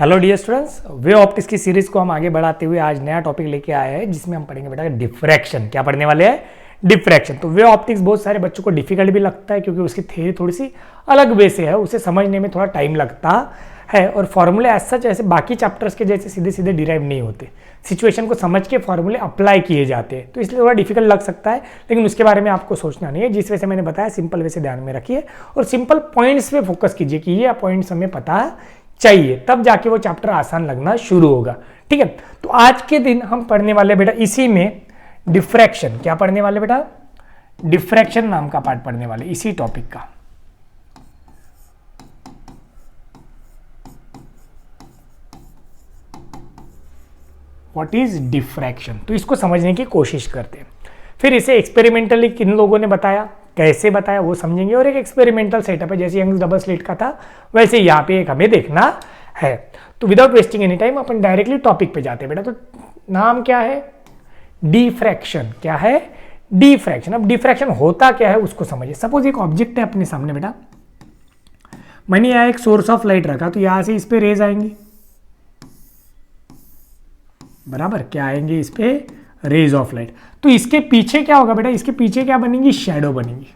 Hello dear students, वे optics की series को हम आगे बढ़ाते हुए आज नया टॉपिक लेके आए हैं जिसमें हम पढ़ेंगे बेटा डिफ्रैक्शन। क्या पढ़ने वाले हैं? डिफ्रैक्शन। तो वे ऑप्टिक्स बहुत सारे बच्चों को डिफिकल्ट भी लगता है क्योंकि उसकी थ्योरी थोड़ी सी अलग वे से है, उसे समझने में थोड़ा टाइम लगता है और फॉर्मूले एज सच ऐसे बाकी चैप्टर्स के जैसे सीधे सीधे डिराइव नहीं होते। सिचुएशन को समझ के फॉर्मूले अप्लाई किए जाते हैं, तो इसलिए थोड़ा डिफिकल्ट लग सकता है, लेकिन उसके बारे में आपको सोचना नहीं है। जिस वजह से मैंने बताया सिंपल वे से ध्यान में रखिए और सिंपल पॉइंट्स पे फोकस कीजिए कि ये पॉइंट्स हमें पता चाहिए, तब जाके वो चैप्टर आसान लगना शुरू होगा। ठीक है, तो आज के दिन हम पढ़ने वाले बेटा इसी में डिफ्रैक्शन। क्या पढ़ने वाले बेटा? डिफ्रैक्शन नाम का पार्ट पढ़ने वाले इसी टॉपिक का। What is diffraction? तो इसको समझने की कोशिश करते हैं, फिर इसे एक्सपेरिमेंटली किन लोगों ने बताया, कैसे बताया वो समझेंगे, और एक एक्सपेरिमेंटल सेटअप है जैसे यंग्स डबल स्लिट का था वैसे यहाँ पे एक हमें देखना है। तो विदाउट वेस्टिंग एनी टाइम अपन डायरेक्टली टॉपिक पे जाते हैं बेटा। तो नाम क्या है? डिफ्रैक्शन। क्या है? डिफ्रैक्शन। अब डिफ्रैक्शन होता क्या है उसको समझिए। सपोज एक ऑब्जेक्ट है अपने सामने बेटा, मैंने यहाँ एक सोर्स ऑफ लाइट रखा, तो यहां से इस पे रेज आएंगी, बराबर। क्या आएंगे? इस पे रेज ऑफ लाइट। तो इसके पीछे क्या होगा बेटा? इसके पीछे क्या बनेंगी? शैडो बनेंगी,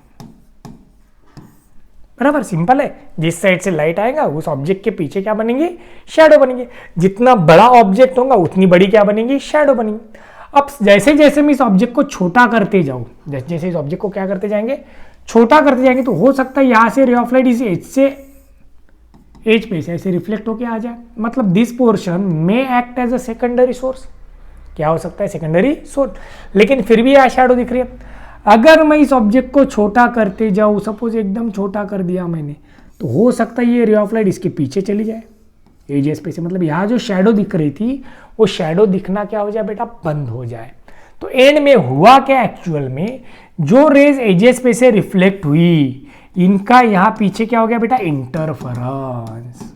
बराबर। सिंपल है, जिस साइड से लाइट आएगा उस ऑब्जेक्ट के पीछे क्या बनेंगे? शैडो बनेंगे। जितना बड़ा ऑब्जेक्ट होगा उतनी बड़ी क्या बनेंगी? शैडो बनेंगी। अब जैसे जैसे मैं इस ऑब्जेक्ट को छोटा करते जाऊं, जैसे जैसे इस ऑब्जेक्ट को क्या करते जाएंगे? छोटा करते जाएंगे, तो हो सकता है यहां से रे ऑफ लाइट इस एज से एज पे ऐसे रिफ्लेक्ट होके आ जाए, मतलब दिस पोर्शन में act as a secondary source. क्या हो सकता है? Secondary source. लेकिन फिर भी यह शैडो दिख रही है। अगर मैं इस ऑब्जेक्ट को छोटा करते जाऊं, सपोज एकदम छोटा कर दिया मैंने, तो हो सकता है ये रे ऑफ लाइट इसके पीछे चली जाए एजेस पे से, मतलब यहाँ जो शैडो दिख रही थी वो शैडो दिखना क्या हो जाए बेटा? बंद हो जाए। तो एंड में हुआ क्या एक्चुअल में? जो रेज एजेस पे से रिफ्लेक्ट हुई, इनका यहां पीछे क्या हो गया बेटा? इंटरफेरेंस।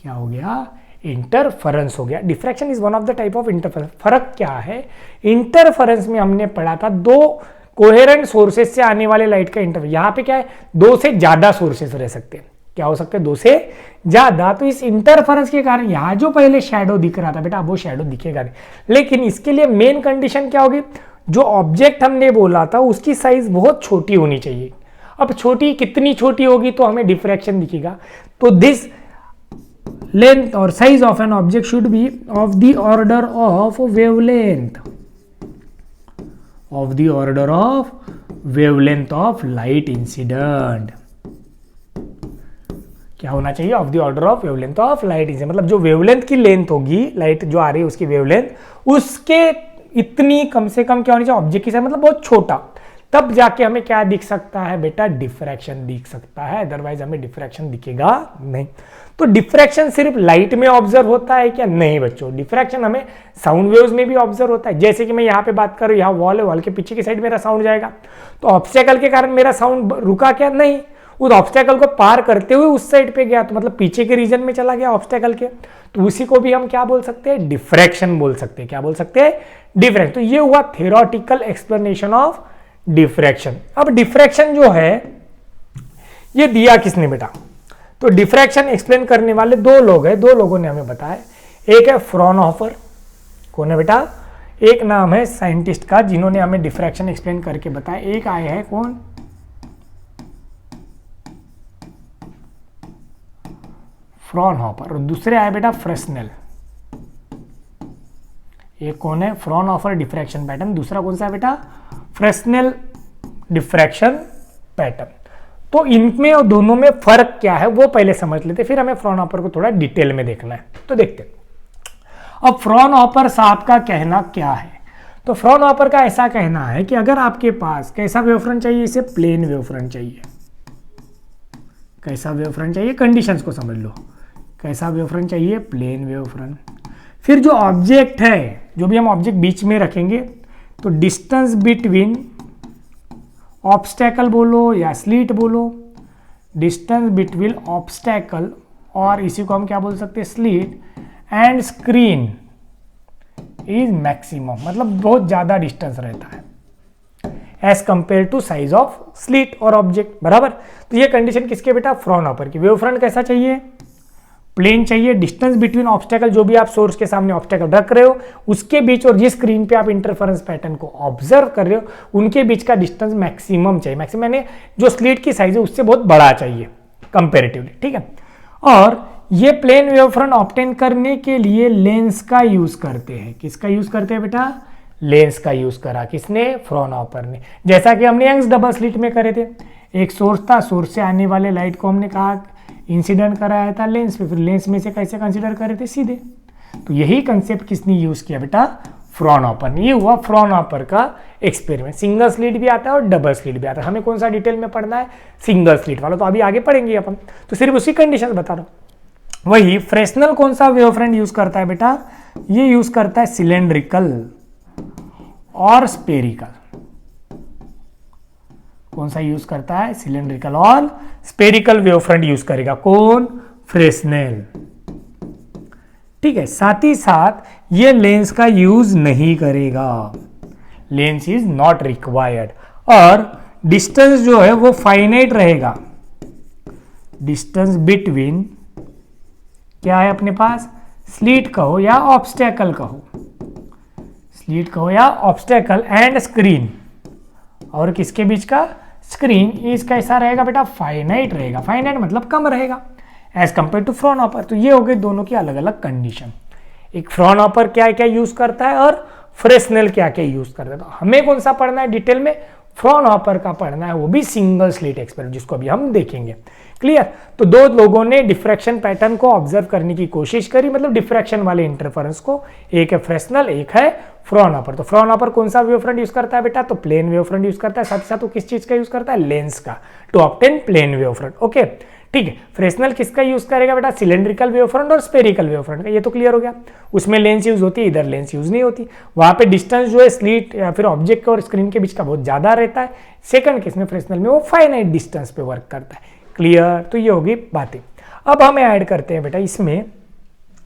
क्या हो गया? इंटरफेरेंस हो गया। Diffraction is one of the type of interference. फर्क क्या है? इंटरफेरेंस में हमने पढ़ा था दो कोहेरेंट सोर्सेज से आने वाले लाइट का इंटरफेरेंस। यहां पे क्या है? दो से ज्यादा सोर्सेज रह सकते हैं। क्या हो सकते हैं? दो से ज्यादा। तो इस इंटरफेरेंस के कारण यहां जो पहले शैडो दिख रहा था बेटा, वो शैडो दिखेगा नहीं। लेकिन इसके लिए मेन कंडीशन क्या होगी? जो ऑब्जेक्ट हमने बोला था उसकी साइज बहुत छोटी होनी चाहिए। अब छोटी कितनी छोटी होगी तो हमें डिफ्रैक्शन दिखेगा? तो दिस लेंथ और size of an object should be of the order of wavelength, of the order of wavelength of light incident. क्या होना चाहिए? Of the order of wavelength of light incident. मतलब जो वेवलेंथ की length होगी, light जो आ रही है उसकी वेवलेंथ, उसके इतनी कम से कम क्या होनी चाहिए? ऑब्जेक्ट की साइज मतलब बहुत छोटा, तब जाके हमें क्या दिख सकता है बेटा? डिफ्रैक्शन दिख सकता है, अदरवाइज हमें डिफ्रैक्शन दिखेगा नहीं। तो डिफ्रैक्शन सिर्फ लाइट में ऑब्जर्व होता है क्या? नहीं बच्चों, डिफ्रैक्शन हमें साउंड वेव्स में भी ऑब्जर्व होता है। जैसे कि मैं यहाँ पे बात करूँ, यहाँ वॉल है, वॉल के पीछे की साइड मेरा साउंड जाएगा, तो ऑब्स्टेकल के कारण मेरा साउंड रुका क्या? नहीं, उस ऑब्स्टेकल को पार करते हुए उस साइड पे गया, तो मतलब पीछे के रीजन में चला गया ऑब्स्टेकल के, तो उसी को भी हम क्या बोल सकते हैं? डिफ्रैक्शन बोल सकते हैं। क्या बोल सकते हैं? डिफ्रैक्शन। तो ये हुआ थ्योरेटिकल एक्सप्लेनेशन ऑफ डिफ्रैक्शन। अब डिफ्रैक्शन जो है ये दिया किसने बेटा? तो डिफ्रैक्शन एक्सप्लेन करने वाले दो लोग हैं, दो लोगों ने हमें बताया। एक है फ्रॉनहोफर, कौन है बेटा? एक नाम है साइंटिस्ट का जिन्होंने हमें डिफ्रैक्शन एक्सप्लेन करके बताया। एक आए हैं कौन? फ्रॉनहोफर। और दूसरे आए बेटा फ्रेस्नेल। एक कौन है? Fraunhofer diffraction pattern. दूसरा कौन सा है बेटा? Fresnel diffraction pattern. तो इनमें और दोनों में फर्क क्या है वो पहले समझ लेते, फिर हमें फ्रॉनहोफर को थोड़ा डिटेल में देखना है। तो देखते हैं अब फ्रॉनहोफर साहब का कहना क्या है। तो फ्रॉनहोफर का ऐसा कहना है कि अगर आपके पास कैसा वेवफ्रंट चाहिए? इसे प्लेन वेवफ्रंट चाहिए। कैसा वेवफ्रंट चाहिए? कंडीशंस को समझ लो। कैसा वेवफ्रंट चाहिए? Plane wavefront. फिर जो ऑब्जेक्ट है, जो भी हम ऑब्जेक्ट बीच में रखेंगे, तो डिस्टेंस बिटवीन ऑब्स्टेकल बोलो या स्लीट बोलो, डिस्टेंस बिटवीन ऑब्स्टेकल और इसी को हम क्या बोल सकते हैं? Slit and screen is maximum, मतलब बहुत ज्यादा डिस्टेंस रहता है। As compare to size of slit और ऑब्जेक्ट, बराबर। तो ये कंडीशन किसके बेटा, फ्रॉनहोफर की। वेव फ्रंट कैसा चाहिए, प्लेन चाहिए। डिस्टेंस बिटवीन ऑब्स्टेकल, जो भी आप सोर्स के सामने ऑब्स्टेकल रख रहे हो उसके बीच और जिस स्क्रीन पे आप इंटरफेरेंस पैटर्न को ऑब्जर्व कर रहे हो उनके बीच का डिस्टेंस मैक्सिमम चाहिए। मैक्सिमम यानी जो स्लिट की साइज है उससे बहुत बड़ा चाहिए कंपेरेटिवली, ठीक है। और ये प्लेन वेव फ्रंट ऑब्टेन करने के लिए लेंस का यूज करते हैं। किसका यूज करते हैं बेटा, लेंस का यूज करा किसने, फ्रॉनहोफर ने। जैसा कि हमने यंग्स डबल स्लिट में करे थे, एक सोर्स था, सोर्स से आने वाले लाइट को हमने कहा इंसिडेंट कराया था लेंस पे, फिर लेंस में से कैसे कंसीडर करे थे, सीधे। तो यही कंसेप्ट किसने यूज किया बेटा, फ्रॉनहोफर ने। ये हुआ फ्रॉनहोफर का एक्सपेरिमेंट। सिंगल स्लिट भी आता है और डबल स्लिट भी आता है। हमें कौन सा डिटेल में पढ़ना है, सिंगल स्लिट वाला, तो अभी आगे पढ़ेंगे अपन। तो सिर्फ उसी कंडीशन बता रहा हूं। वही फ्रेस्नेल कौन सा वेव फ्रंट यूज करता है बेटा, ये यूज करता है सिलेंड्रिकल और स्पेरिकल। कौन सा यूज करता है, सिलेंड्रिकल और स्पेरिकल वेव फ्रंट यूज करेगा कौन, फ्रेस्नेल, ठीक है। साथ ही साथ ये लेंस का यूज नहीं करेगा, लेंस इज नॉट रिक्वायर्ड। और डिस्टेंस जो है वो फाइनाइट रहेगा। डिस्टेंस बिटवीन क्या है अपने पास, स्लिट कहो या ऑब्स्टेकल कहो, स्लिट कहो या ऑब्स्टेकल एंड स्क्रीन, और किसके बीच का, स्क्रीन, इज कैसा रहेगा बेटा, फाइनाइट रहेगा। फाइनाइट मतलब कम रहेगा एज कंपेयर टू फ्रॉनहोफर। तो ये हो गए दोनों की अलग अलग कंडीशन। एक फ्रॉनहोफर क्या क्या यूज करता है और फ्रेस्नेल क्या क्या यूज करता है। तो हमें कौन सा पढ़ना है डिटेल में, फ्रॉनहोफर का पढ़ना है, वो भी सिंगल स्लिट एक्सपेरिमेंट, जिसको अभी हम देखेंगे। क्लियर। तो दो लोगों ने डिफ्रैक्शन पैटर्न को ऑब्जर्व करने की कोशिश करी, मतलब डिफ्रैक्शन वाले इंटरफेरेंस को। एक है फ्रेस्नेल, एक है फ्रॉनहोफर। तो फ्रॉनहोफर कौन सा वेव फ्रंट यूज करता है बेटा, तो प्लेन वेव फ्रंट यूज करता है। साथ ही साथ वो किस चीज का यूज करता है, लेंस का, to obtain plane wave front. Okay, ठीक है। फ्रेस्नेल किसका यूज करेगा बेटा, सिलेंड्रिकल वेव फ्रंट और स्पेरिकल वेव फ्रंट का। ये तो क्लियर हो गया। उसमें लेंस यूज होती है, इधर लेंस यूज नहीं होती। वहां पे डिस्टेंस जो है स्लिट या फिर ऑब्जेक्ट और स्क्रीन के बीच का बहुत ज्यादा रहता है। सेकंड केस में फ्रेस्नेल में वो फाइनाइट डिस्टेंस पे वर्क करता है। क्लियर। तो ये होगी बातें। अब हम ऐड करते हैं बेटा इसमें,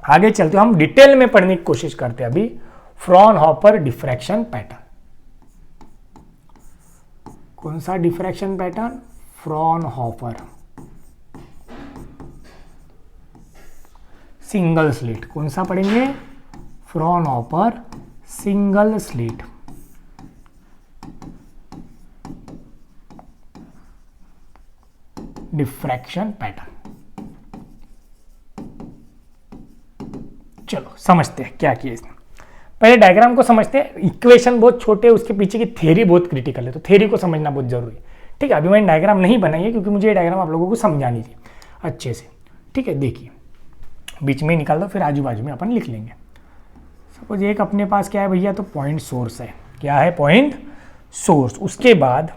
आगे चलते हम डिटेल में पढ़ने की कोशिश करते हैं अभी फ्रॉनहोफर डिफ्रैक्शन पैटर्न। कौन सा diffraction pattern, Fraunhofer single slit. कौन सा पढ़ेंगे, Fraunhofer single slit. Diffraction pattern. चलो समझते हैं क्या किया इसने। पहले डायग्राम को समझते हैं। इक्वेशन बहुत छोटे, उसके पीछे की थ्योरी बहुत क्रिटिकल है, तो थ्योरी को समझना बहुत जरूरी है। ठीक है, अभी मैंने डायग्राम नहीं बनाई है क्योंकि मुझे ये डायग्राम आप लोगों को समझानी थी अच्छे से। ठीक है, देखिए बीच में निकाल दो, फिर आजू बाजू में अपन लिख लेंगे। सपोज एक अपने पास क्या है भैया, तो पॉइंट सोर्स है। क्या है, पॉइंट सोर्स। उसके बाद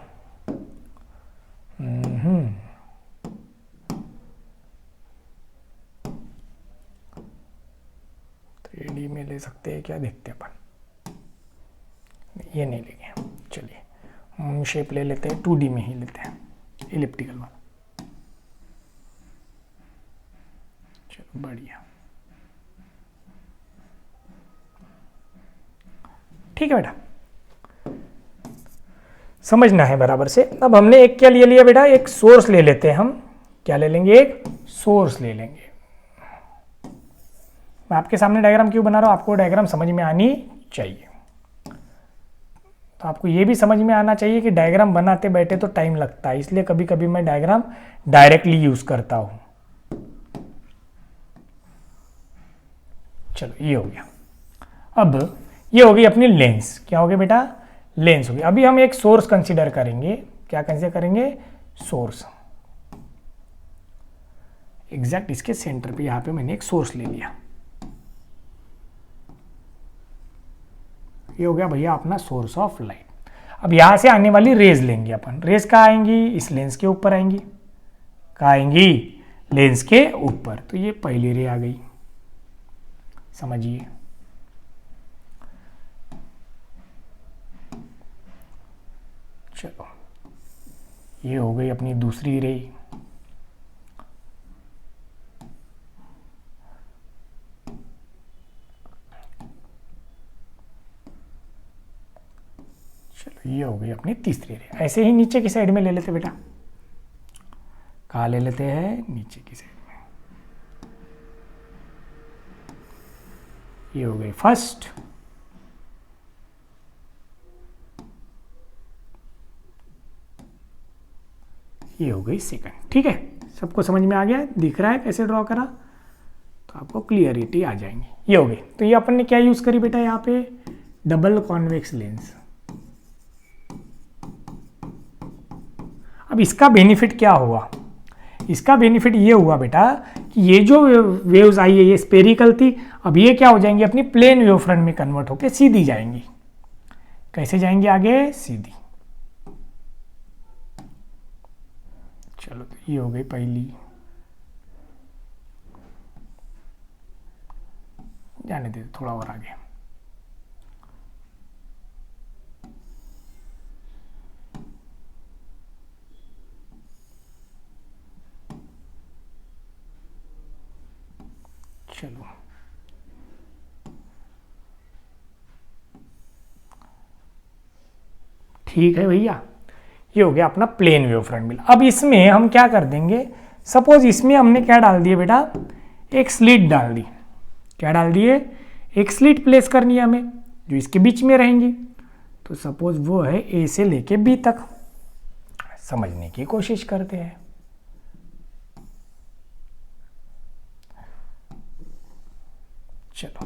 3D में ले सकते हैं क्या, देखते हैं अपन। ये नहीं लेंगे, चलिए शेप ले लेते हैं, 2D में ही लेते हैं, इलिप्टिकल वाला। चलो बढ़िया, ठीक है बेटा, समझना है बराबर से। अब हमने एक क्या ले लिया बेटा, एक सोर्स ले लेते हैं हम। क्या ले लेंगे, एक सोर्स ले लेंगे। मैं आपके सामने डायग्राम क्यों बना रहा हूं, आपको डायग्राम समझ में आनी चाहिए। तो आपको ये भी समझ में आना चाहिए कि डायग्राम बनाते बैठे तो टाइम लगता है, इसलिए कभी कभी मैं डायग्राम डायरेक्टली यूज करता हूं। चलो ये हो गया। अब ये होगी अपनी लेंस। क्या होगी बेटा, लेंस होगी। अभी हम एक सोर्स कंसीडर करेंगे। क्या कंसीडर करेंगे, सोर्स। एग्जैक्ट इसके सेंटर पे यहां पे मैंने एक सोर्स ले लिया। ये हो गया भैया अपना सोर्स ऑफ लाइट। अब यहां से आने वाली रेज लेंगे अपन। रेज कहाँ आएंगी, इस लेंस के ऊपर आएंगी। कहाँ आएंगी, लेंस के ऊपर। तो ये पहली रे आ गई, समझिए। चलो ये हो गई अपनी दूसरी रे। चलो ये हो गई अपनी तीसरी रे। ऐसे ही नीचे की साइड में ले लेते बेटा, कहाँ ले लेते हैं, नीचे की साइड में। ये हो गई फर्स्ट, ये हो गई सेकंड। ठीक है, सबको समझ में आ गया, दिख रहा है कैसे ड्रॉ करा, तो आपको क्लियरिटी आ जाएंगी। ये हो गई। तो ये अपन ने क्या यूज करी बेटा, यहाँ पे डबल कॉन्वेक्स लेंस। अब इसका बेनिफिट क्या हुआ, इसका बेनिफिट ये हुआ बेटा कि ये जो वेव्स आई है ये स्पेरिकल थी, अब ये क्या हो जाएंगी, अपनी प्लेन वेव फ्रंट में कन्वर्ट होकर सीधी जाएंगी। कैसे जाएंगी आगे, सीधी। चलो तो ये हो गई पहली, जाने दे थोड़ा और आगे। चलो ठीक है भैया, ये हो गया अपना प्लेन वेव फ्रंट मिल। अब इसमें हम क्या कर देंगे, सपोज इसमें हमने क्या डाल दिया बेटा, एक स्लिट डाल दी। क्या डाल दिए, एक स्लिट प्लेस करनी है हमें, जो इसके बीच में रहेंगी। तो सपोज वो है ए से लेके बी तक। समझने की कोशिश करते हैं। चलो,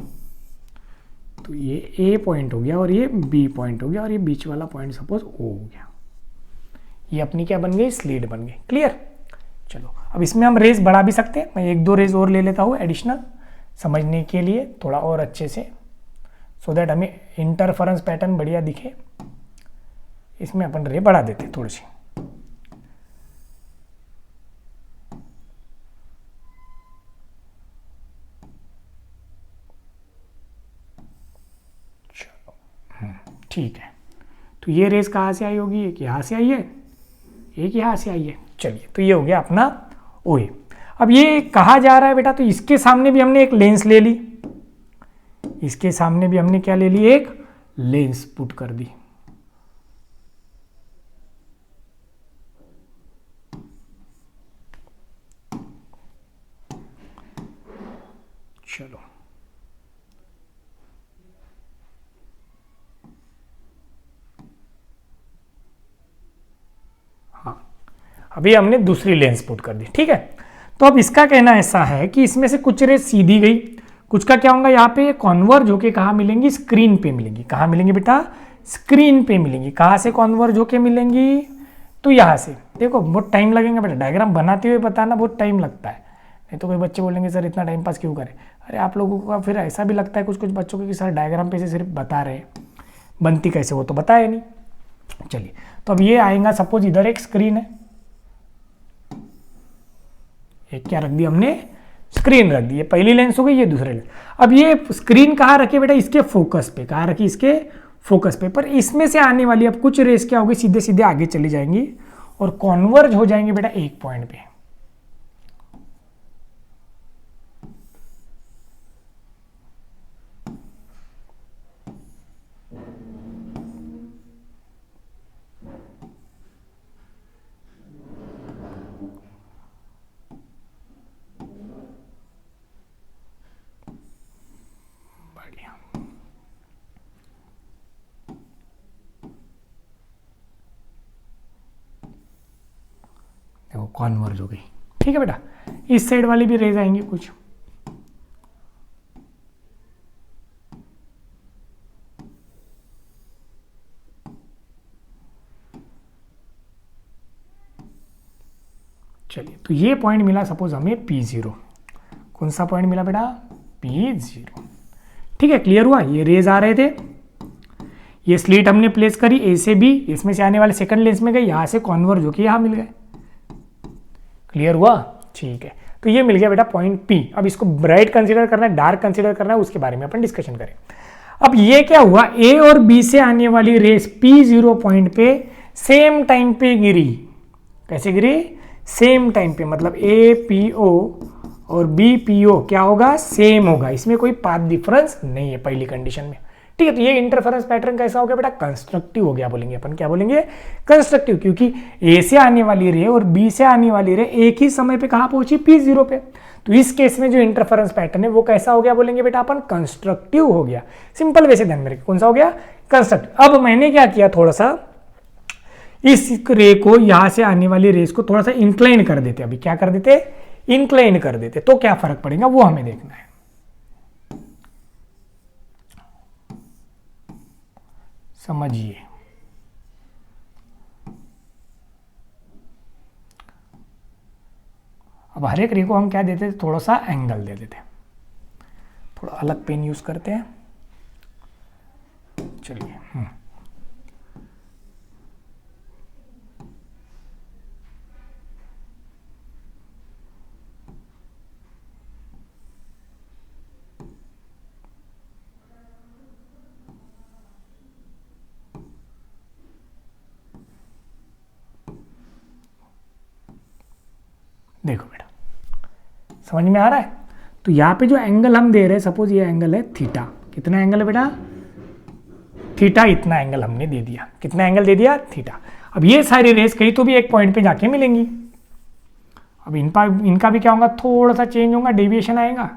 तो ये ए पॉइंट हो गया और ये बी पॉइंट हो गया और ये बीच वाला पॉइंट सपोज ओ हो गया। ये अपनी क्या बन गई, स्लिट बन गई। क्लियर। चलो अब इसमें हम रेस बढ़ा भी सकते हैं, मैं एक दो रेस और ले लेता हूँ एडिशनल, समझने के लिए थोड़ा और अच्छे से, सो दैट हमें इंटरफेरेंस पैटर्न बढ़िया दिखे। इसमें अपन रे बढ़ा देते हैं थोड़ी सी। चलो ठीक है, तो ये रेस कहाँ से आई होगी, एक यहाँ से आई है, एक यहाँ से आई है। चलिए, तो ये हो गया अपना OA। अब ये कहाँ जा रहा है बेटा, तो इसके सामने भी हमने एक लेंस ले ली, इसके सामने भी हमने क्या ले ली, एक लेंस पुट कर दी। चलो हाँ, अभी हमने दूसरी लेंस पुट कर दी। ठीक है, तो अब इसका कहना ऐसा है कि इसमें से कुछ रेस सीधी गई, कुछ का क्या होगा, यहाँ पे कॉन्वर्ज होके कहाँ मिलेंगी, स्क्रीन पे मिलेंगी। कहाँ मिलेंगी बेटा, स्क्रीन पे मिलेंगी। कहाँ से कॉन्वर्ज होके मिलेंगी, तो यहाँ से। देखो बहुत टाइम लगेगा बेटा, डायग्राम बनाते हुए बताना बहुत टाइम लगता है, नहीं तो कोई बच्चे बोलेंगे सर इतना टाइम पास क्यों करें। अरे आप लोगों को फिर ऐसा भी लगता है कुछ कुछ बच्चों को कि सर डायग्राम पे से सिर्फ बता रहे, बनती कैसे, वो तो बताया नहीं। चलिए, तो अब ये आएगा, सपोज इधर एक स्क्रीन है, एक क्या रख दिया हमने, स्क्रीन रख दी। ये पहली लेंस हो गई, ये दूसरी लेंस। अब ये स्क्रीन कहाँ रखे बेटा, इसके फोकस पे। कहाँ रखी, इसके फोकस पे। पर इसमें से आने वाली अब कुछ रेस क्या होगी, सीधे सीधे आगे चली जाएंगी और कॉन्वर्ज हो जाएंगे बेटा एक पॉइंट पे। देखो कॉन्वर्ज हो गई। ठीक है बेटा, इस साइड वाली भी रेज आएंगी कुछ। चलिए, तो ये पॉइंट मिला सपोज हमें P0। कौन सा पॉइंट मिला बेटा, P0। ठीक है, क्लियर हुआ। ये रेज आ रहे थे, ये स्लिट हमने प्लेस करी ए से बी, इसमें से आने वाले सेकंड लेंस में गए, यहां से कॉन्वर्ज होके यहां मिल गए। क्लियर हुआ। ठीक है, तो ये मिल गया बेटा पॉइंट P। अब इसको ब्राइट कंसीडर करना है, डार्क कंसीडर करना है, उसके बारे में अपन डिस्कशन करें। अब ये क्या हुआ, ए और बी से आने वाली रेस P0 पॉइंट पे सेम टाइम पे गिरी। कैसे गिरी, सेम टाइम पे, मतलब APO और BPO क्या होगा, सेम होगा। इसमें कोई पाथ डिफरेंस नहीं है पहली कंडीशन में। ठीक है। तो ये इंटरफेरेंस पैटर्न कैसा हो गया बेटा, कंस्ट्रक्टिव हो गया बोलेंगे अपन, क्या बोलेंगे, कंस्ट्रक्टिव, क्योंकि ए से आने वाली रे और बी से आने वाली रे एक ही समय पे कहां पहुंची, P0 पे। तो इस केस में जो इंटरफेरेंस पैटर्न है वो कैसा हो गया बोलेंगे बेटा अपन, कंस्ट्रक्टिव हो गया। सिंपल वैसे ध्यान में रखिए, कौन सा हो गया, कंस्ट्रक्टिव। अब मैंने क्या किया, थोड़ा सा इस रे को, यहां से आने वाली रेस को थोड़ा सा इंक्लाइन कर देते, अभी क्या कर देते, इंक्लाइन कर देते, तो क्या फर्क पड़ेगा वो हमें देखना है। समझिए, अब हर एक रे को हम क्या देते थे, थोड़ा सा एंगल दे देते, थोड़ा अलग पेन यूज करते हैं। चलिए देखो बेटा, समझ में आ रहा है। तो यहां पे जो एंगल हम दे रहे हैं, सपोज ये एंगल है थीटा, कितना एंगल है बेटा, थीटा, इतना एंगल हमने दे दिया, कितना एंगल दे दिया, थीटा। अब ये सारी रेस कहीं तो भी एक पॉइंट पे जाके मिलेंगी। अब इनका भी क्या होगा, थोड़ा सा चेंज होगा, डेविएशन आएगा।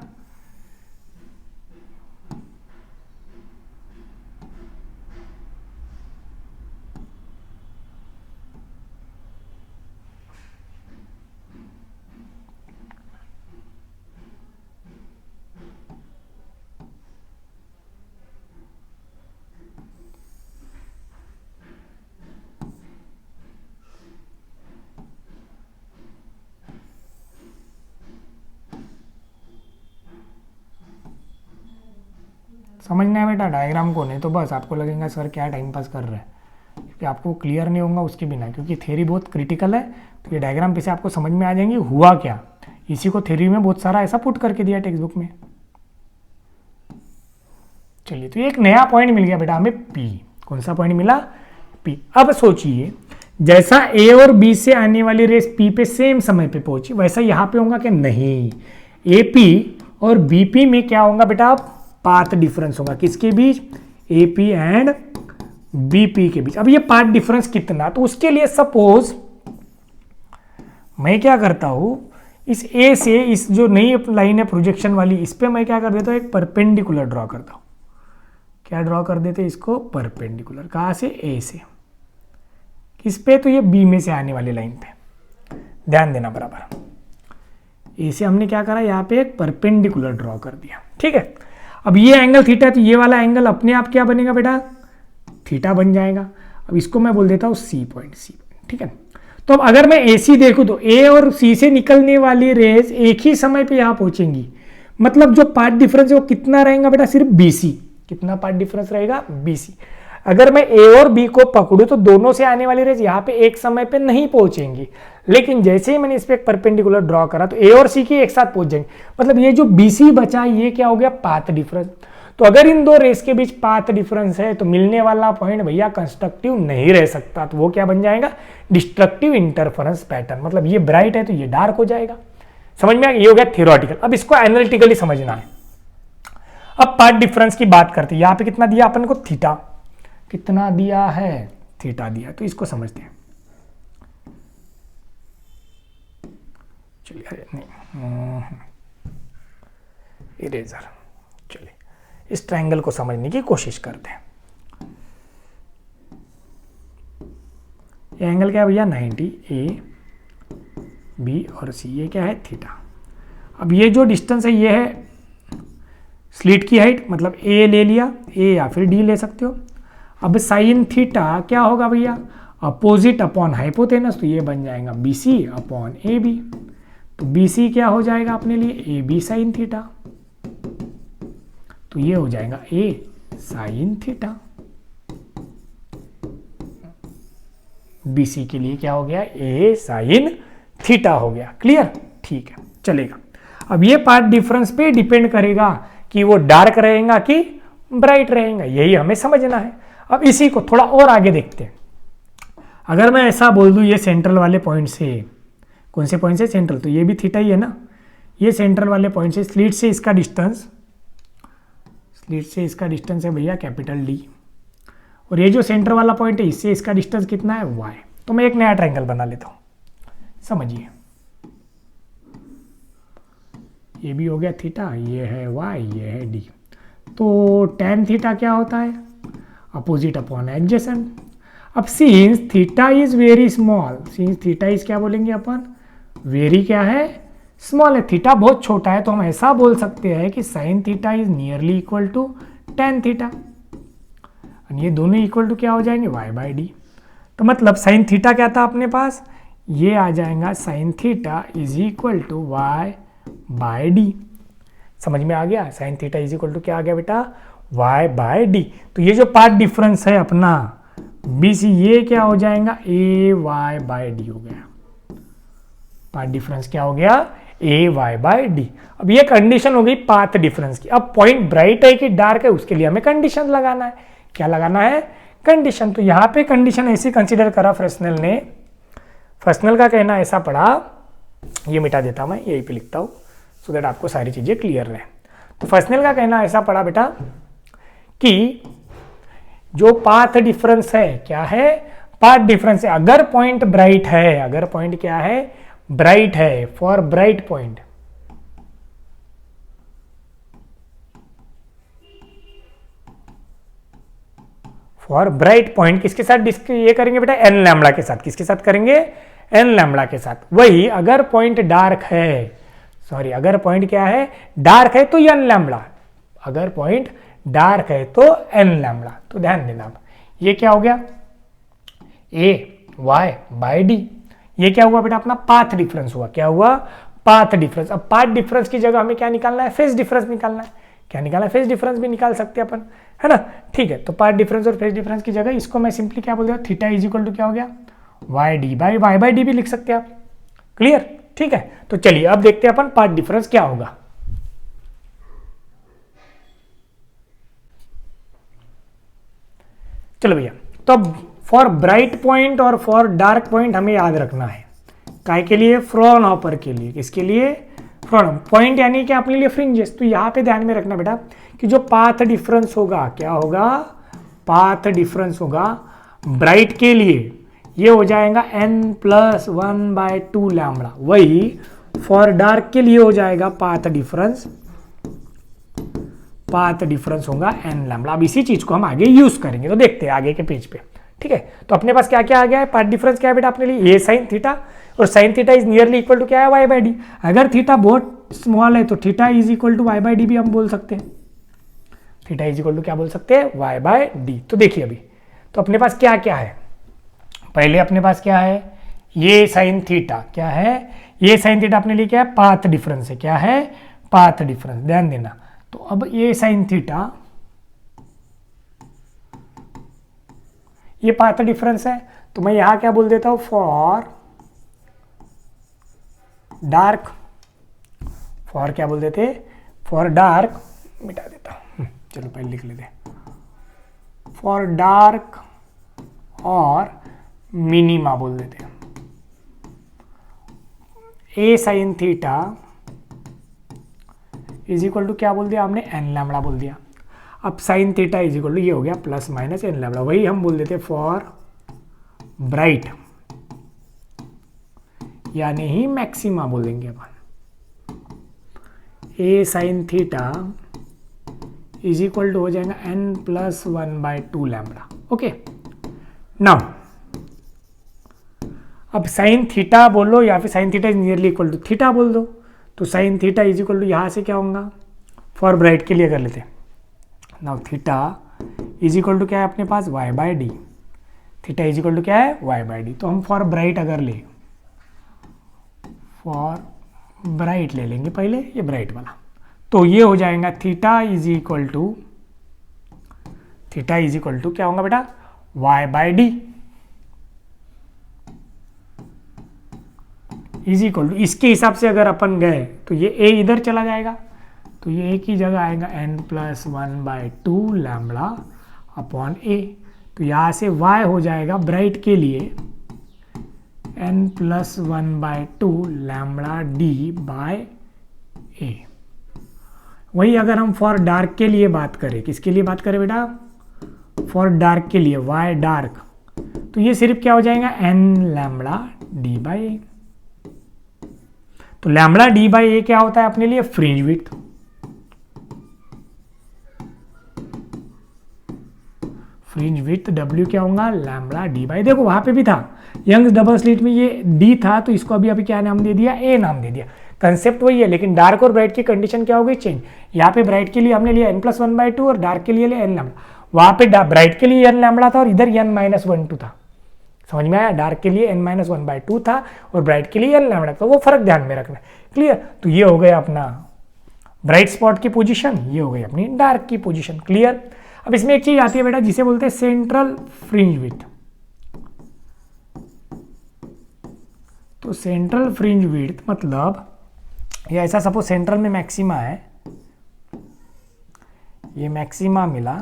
समझना है बेटा डायग्राम को, नहीं तो बस आपको लगेगा सर क्या टाइम पास कर रहे हैं, क्योंकि आपको क्लियर नहीं होगा उसके बिना, क्योंकि थ्योरी बहुत क्रिटिकल है। तो ये डायग्राम पे से आपको समझ में आ जाएंगे हुआ क्या, इसी को थ्योरी में बहुत सारा ऐसा पुट करके दिया टेक्स्ट बुक में। चलिए, तो एक नया पॉइंट मिल गया बेटा हमें P, कौन सा पॉइंट मिला, P। अब सोचिए, जैसा A और B से आने वाली रेस P पे सेम समय पे पहुंची, वैसा यहाँ पे होगा कि नहीं, AP और BP में क्या होगा बेटा, पाथ डिफरेंस होगा, किसके बीच, AP एंड BP के बीच। अब ये पाथ डिफरेंस कितना, तो उसके लिए सपोज मैं क्या करता हूं, इस A से इस जो नई लाइन है प्रोजेक्शन वाली, इस पे मैं क्या कर देता हूं, एक परपेंडिकुलर ड्रॉ करता हूं। क्या ड्रॉ कर देते इसको, परपेंडिकुलर, कहां से, A से, किस पे, तो ये B में से आने वाली लाइन पे, ध्यान देना बराबर। A से हमने क्या करा, यहाँ पे एक परपेंडिकुलर ड्रॉ कर दिया, ठीक है। अब ये एंगल थीटा, तो ये वाला एंगल अपने आप क्या बनेगा बेटा, थीटा बन जाएगा। अब इसको मैं बोल देता हूँ C पॉइंट, ठीक है। तो अब अगर मैं AC देखूं, तो A और C से निकलने वाली रेस एक ही समय पे यहाँ पहुंचेंगी, मतलब जो पाथ डिफरेंस है वो कितना रहेगा बेटा, सिर्फ BC, कितना पाथ डिफरेंस रहेगा, BC। अगर मैं A और B को पकड़ूं, तो दोनों से आने वाली रेस यहाँ पे एक समय पे नहीं पहुंचेंगी, लेकिन जैसे ही मैंने इस पे एक परपेंडिकुलर ड्रॉ करा, तो A और C की एक साथ पहुंच जाएंगे। मतलब ये जो BC बचा, ये क्या हो गया, पाथ डिफरेंस। तो अगर इन दो रेस के बीच पाथ डिफरेंस है, तो मिलने वाला पॉइंट भैया कंस्ट्रक्टिव नहीं रह सकता, तो वो क्या बन जाएगा, डिस्ट्रक्टिव इंटरफेरेंस पैटर्न। मतलब ये ब्राइट है तो ये डार्क हो जाएगा। समझ में आ गया, ये हो गया थियोरेटिकल। अब इसको एनालिटिकली समझना है। अब पाथ डिफरेंस की बात करते हैं, यहाँ पे कितना दिया अपन को, थीटा, कितना दिया है, थीटा दिया, तो इसको समझते हैं। चलिए, अरे नहीं, इरेजर। चलिए, इस ट्रायंगल को समझने की कोशिश करते हैं। ये एंगल क्या है भैया, 90, A, B और C, ये क्या है, थीटा। अब ये जो डिस्टेंस है ये है स्लिट की हाइट, मतलब A ले लिया, A या फिर D ले सकते हो। अब साइन थीटा क्या होगा भैया, अपोजिट अपॉन हाइपोटेनस, तो ये बन जाएगा BC अपॉन AB। तो BC क्या हो जाएगा अपने लिए, AB साइन थीटा, तो ये हो जाएगा A साइन थीटा। BC के लिए क्या हो गया, A साइन थीटा हो गया। क्लियर, ठीक है, चलेगा। अब ये पार्ट डिफरेंस पे डिपेंड करेगा कि वो डार्क रहेगा कि ब्राइट रहेगा, यही हमें समझना है। अब इसी को थोड़ा और आगे देखते हैं। अगर मैं ऐसा बोल दूं, ये सेंट्रल वाले पॉइंट से, कौन से पॉइंट से, सेंट्रल, तो ये भी थीटा ही है ना, ये सेंट्रल वाले पॉइंट से स्लिट से इसका डिस्टेंस, स्लिट से इसका डिस्टेंस है भैया कैपिटल डी, और ये जो सेंटर वाला पॉइंट है इससे इसका डिस्टेंस कितना है y। तो मैं एक नया ट्रायंगल बना लेता हूँ, समझिए। ये भी हो गया थीटा, ये है y, ये है d। तो tan थीटा क्या होता है? Opposite upon adjacent. अब since theta is very small, since theta is क्या बोलेंगे अपन, वेरी क्या है, स्मॉल है, थीटा बहुत छोटा है, तो हम ऐसा बोल सकते हैं कि sine theta is nearly equal to tan theta, ये दोनों इक्वल टू क्या हो जाएंगे, y बाई डी। तो मतलब साइन थीटा क्या था अपने पास, ये आ जाएगा sine theta is equal to y by D. समझ में आ गया, sine theta is equal to क्या आ गया बेटा, y बाई डी। तो ये जो पार्ट डिफरेंस है अपना BC, ये क्या हो जाएगा, AY बाई डी हो गया। पाथ डिफरेंस क्या हो गया, AY बाई डी। अब ये कंडीशन हो गई पाथ डिफरेंस की। अब पॉइंट ब्राइट है कि डार्क है उसके लिए हमें कंडीशन लगाना है। क्या लगाना है, कंडीशन। तो यहाँ पे कंडीशन ऐसी कंसीडर करा फ्रेस्नेल ने, फ्रेस्नेल का कहना ऐसा पड़ा, ये मिटा देता मैं, यहीं पे लिखता हूँ सो दैट आपको सारी चीजें क्लियर रहे। तो फ्रेस्नेल का कहना ऐसा पड़ा बेटा कि जो पाथ डिफरेंस है, क्या है, पाथ डिफरेंस है, अगर पॉइंट ब्राइट है, अगर पॉइंट क्या है, ब्राइट है, for bright point, for bright point किसके साथ ये करेंगे बेटा, एन लैम्बडा के साथ। किसके साथ करेंगे, एन लैम्बडा के साथ। वही अगर पॉइंट डार्क है, सॉरी अगर पॉइंट क्या है, डार्क है तो एन लैम्बडा, अगर पॉइंट डार्क है तो एन लैम्बडा। तो ध्यान देना, अब ये क्या हो गया, AY बाई डी। ये क्या हुआ बेटा, अपना पाथ डिफरेंस हुआ। क्या हुआ, पाथ डिफरेंस। अब पाथ डिफरेंस की जगह हमें क्या निकालना है, फेज डिफरेंस निकालना है। क्या निकालना है, फेज डिफरेंस भी निकाल सकते हैं अपन, है ना। ठीक है, तो पाथ डिफरेंस और फेज डिफरेंस की जगह इसको मैं सिंपली क्या बोल दिया, थीटा इज इक्वल टू क्या हो गया, Y D by Y by D भी लिख सकते हैं आप। क्लियर, ठीक है। तो चलिए अब देखते हैं अपन पाथ डिफरेंस क्या होगा। चलो भैया, तो अब फॉर ब्राइट पॉइंट और फॉर डार्क पॉइंट हमें याद रखना है। काय के लिए, फ्रॉनहोफर के लिए। किसके लिए, फ्रॉन पॉइंट यानी कि अपने लिए फ्रिंजेस। तो यहाँ पे ध्यान में रखना बेटा कि जो पाथ डिफरेंस होगा, क्या होगा, पाथ डिफरेंस होगा ब्राइट के लिए, ये हो जाएगा n+1/2 लैम्बडा। वही फॉर डार्क के लिए हो जाएगा पाथ डिफरेंस, पाथ डिफरेंस होगा n लैम्बडा। अब इसी चीज को हम आगे यूज करेंगे, तो देखते हैं आगे के पेज पे। ठीक है, तो अपने पास क्या क्या आ गया है, पाथ डिफरेंस क्या है बेटा अपने लिए, ये साइन थीटा, और sine theta is nearly equal to क्या है, y बाई डी। अगर थीटा बहुत स्मॉल है तो theta is equal to y by D भी हम बोल सकते हैं। थीटा इज इक्वल टू क्या बोल सकते हैं, y बाई डी। तो देखिए अभी तो अपने पास क्या क्या है, पहले अपने पास क्या है, ये साइन थीटा, क्या है, ये साइन थीटा अपने लिए क्या है, पाथ डिफरेंस है। क्या है, पाथ डिफरेंस, ध्यान देना। तो अब ये साइन थीटा, ये पाथ डिफरेंस है, तो मैं यहां क्या बोल देता हूं, फॉर डार्क, फॉर क्या बोल देते, फॉर डार्क, मिटा देता हूं, चलो पहले लिख लेते, फॉर डार्क और मिनिमा बोल देते हैं। A sine theta is equal to क्या बोल दिया हमने, एन लैम्बडा बोल दिया। अब sine theta is equal to ये हो गया प्लस माइनस एन लैम्बडा। वही हम बोल देते फॉर ब्राइट, यानी ही मैक्सिमा बोलेंगे अपन। A sine theta is equal to हो जाएगा n+1/2 लैम्बडा। ओके, नाउ अब साइन थीटा बोलो या फिर sine theta is nearly equal to theta बोल दो। तो sine theta is equal to यहां से क्या होगा, फॉर ब्राइट के लिए कर लेते हैं। Now theta is equal to क्या है अपने पास, y by D. Theta is equal to क्या है, y बाई डी। तो हम फॉर ब्राइट अगर ले, फॉर ब्राइट ले लेंगे पहले, ये ब्राइट वाला, तो ये हो जाएगा theta is equal to, theta is equal to क्या होगा बेटा, y by D is equal to, इसके हिसाब से अगर अपन गए तो ये a इधर चला जाएगा, तो ये एक ही जगह आएगा n+1/2 लैम्बडा अपॉन a। तो यहाँ से y हो जाएगा ब्राइट के लिए n+1/2 lambda d bye a। वही अगर हम फॉर डार्क के लिए बात करें, किसके लिए बात करें बेटा, फॉर डार्क के लिए, वाई डार्क, तो ये सिर्फ क्या हो जाएगा एन लैम्बडा डी बाई ए। तो लैम्बडा डी बाई ए क्या होता है अपने लिए, fringe width. Fringe width W क्या होगा, लैम्बडा डी बाई, देखो वहां पे भी था यंग्स डबल स्लिट में ये डी था, तो इसको अभी क्या नाम दे दिया, ए नाम दे दिया। कंसेप्ट वही है, लेकिन डार्क और ब्राइट की कंडीशन क्या हो गई, चेंज। यहाँ पे ब्राइट के लिए हमने लिया n+1/2 और डार्क के लिए लिया n लैम्बडा। वहां पे ब्राइट के लिए n लैम्बडा था और इधर n-1/2 था। समझ में आया, डार्क के लिए n-1/2 था और ब्राइट के लिए n लैम्बडा, तो वो फर्क ध्यान में रखना। क्लियर, तो ये हो गया अपना ब्राइट स्पॉट की पोजीशन, ये हो गई अपनी डार्क की पोजीशन। क्लियर। अब इसमें एक चीज आती है बेटा जिसे बोलते हैं सेंट्रल फ्रिंज विड्थ। तो सेंट्रल फ्रिंज विड्थ मतलब ये ऐसा सपोज सेंट्रल में मैक्सिमा है, ये मैक्सिमा मिला,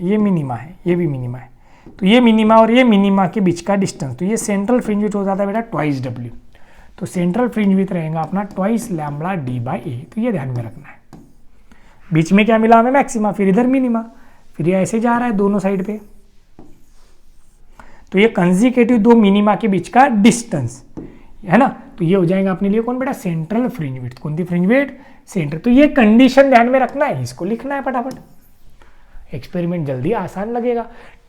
ये मिनिमा है, ये भी मिनिमा है, तो ये मिनिमा और ये मिनिमा के बीच का डिस्टेंस, तो ये सेंट्रल फ्रिंज विड्थ हो जाता है बेटा ट्वाइस डब्ल्यू। तो सेंट्रल फ्रिंज विड्थ रहेगा अपना ट्वाइस लैम्बडा डी बाई ए। तो ये ध्यान में रखना है, बीच में क्या मिला हमें, मैक्सिमा, फिर इधर मिनिमा, फिर ये ऐसे जा रहा है दोनों साइड पे, तो ये कंसेक्यूटिव दो मिनिमा के बीच का डिस्टेंस है ना। तो ये हो जाएगा अपने लिए कौन बेटा, सेंट्रल फ्रिंज विड्थ। कौन सी फ्रिंज विड्थ, सेंटर। तो ये कंडीशन ध्यान में रखना है, इसको लिखना है फटाफट, एक्सपेरिमेंट जल्दी आसान लगेगा।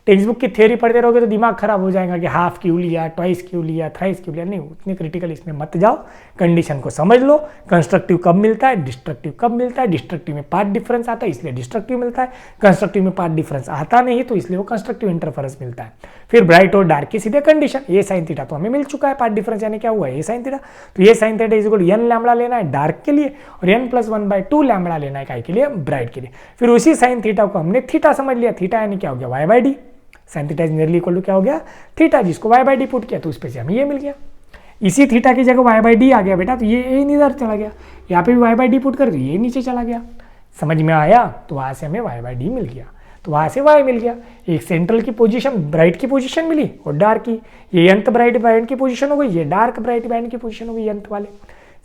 टेक्स्ट बुक की थ्योरी पढ़ते रहोगे तो दिमाग खराब हो जाएगा कि हाफ क्यों लिया, ट्वाइस क्यों लिया, थ्राइस क्यों लिया, नहीं उतने क्रिटिकल इसमें मत जाओ, कंडीशन को समझ लो। कंस्ट्रक्टिव कब मिलता है, डिस्ट्रक्टिव कब मिलता है, डिस्ट्रक्टिव में पार्ट डिफरेंस आता है इसलिए डिस्ट्रक्टिव मिलता है, कंस्ट्रक्टिव में पार्ट डिफरेंस आता नहीं तो इसलिए वो कंस्ट्रक्टिव इंटरफेरेंस मिलता है। फिर ब्राइट और डार्क की सीधे कंडीशन, ये साइन थीटा तो हमें मिल चुका है, पार्ट डिफरेंस यानी क्या हुआ है, ये साइन थीटा। तो ये sine theta is equal N lambda लेना है डार्क के लिए और n+1/2 लैम्बडा लेना है काय के लिए, ब्राइट के लिए। फिर उसी साइन थीटा को हमने थीटा समझ लिया, थीटा यानी क्या हो गया, y/d। Sine theta is nearly equal to क्या हो गया, थीटा, जिसको y/d पुट किया तो उस पे से हमें ये मिल गया। इसी थीटा की जगह y/d आ गया बेटा, तो ये इधर चला गया, यहाँ पे भी y/d पुट कर ये नीचे चला गया। समझ में आया, तो वहां से हमें y/d मिल गया, तो वहां से y मिल गया। एक सेंट्रल की पोजीशन ब्राइट की पोजीशन मिली और डार्क की, ये nth ब्राइट बैंड की पोजीशन हो गई, ये डार्क ब्राइट बैंड की पोजीशन हो गई nth वाले।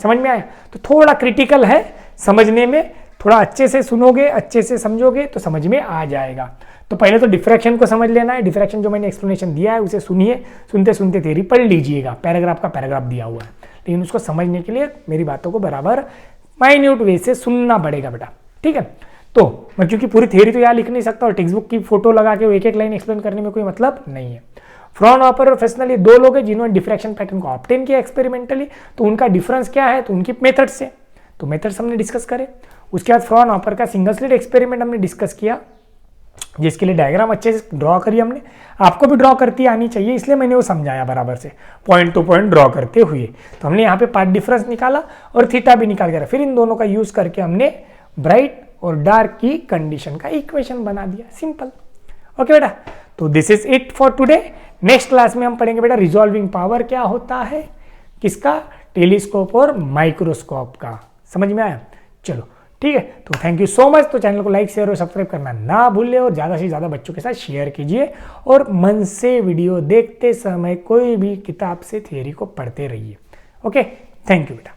समझ में आया, तो थोड़ा क्रिटिकल है समझने में, थोड़ा अच्छे से सुनोगे, अच्छे से समझोगे तो समझ में आ जाएगा। तो पहले तो डिफ्रैक्शन को समझ लेना है, डिफ्रैक्शन जो मैंने एक्सप्लेनेशन दिया है उसे सुनिए, सुनते सुनते थ्योरी पढ़ लीजिएगा, पैराग्राफ का पैराग्राफ दिया हुआ है, लेकिन उसको समझने के लिए मेरी बातों को बराबर माइन्यूट वे से सुनना पड़ेगा बेटा, ठीक है। तो मैं क्योंकि पूरी थ्योरी तो यहाँ लिख नहीं सकता और टेक्स्ट बुक की फोटो लगा के एक एक लाइन एक्सप्लेन करने में कोई मतलब नहीं है। फ्रॉनहोफर और फ्रेस्नेल ये दो लोग हैं जिन्होंने डिफ्रैक्शन पैटर्न को ऑब्टेन किया एक्सपेरिमेंटली, तो उनका डिफरेंस क्या है, तो उनकी मेथड से, तो मेथड्स हमने डिस्कस करे। उसके बाद फ्रॉनहोफर का सिंगल स्लिट एक्सपेरिमेंट हमने डिस्कस किया, जिसके लिए डायग्राम अच्छे से ड्रॉ करी हमने, आपको भी ड्रॉ करती आनी चाहिए इसलिए मैंने वो समझाया बराबर से, पॉइंट टू पॉइंट ड्रॉ करते हुए। तो हमने यहाँ पे पार्ट डिफरेंस निकाला और थीटा भी निकाल के, फिर इन दोनों का यूज करके हमने ब्राइट और डार्क की कंडीशन का इक्वेशन बना दिया, सिंपल। ओके बेटा, तो this is it for today. Next class में हम पढ़ेंगे बेटा रिजॉल्विंग पावर क्या होता है, किसका, टेलीस्कोप और माइक्रोस्कोप का। समझ में आया, चलो ठीक है, तो थैंक यू सो मच। तो चैनल को लाइक शेयर और सब्सक्राइब करना ना भूलिए और ज़्यादा से ज़्यादा बच्चों के साथ शेयर कीजिए और मन से वीडियो देखते समय कोई भी किताब से थ्योरी को पढ़ते रहिए। ओके, थैंक यू बेटा।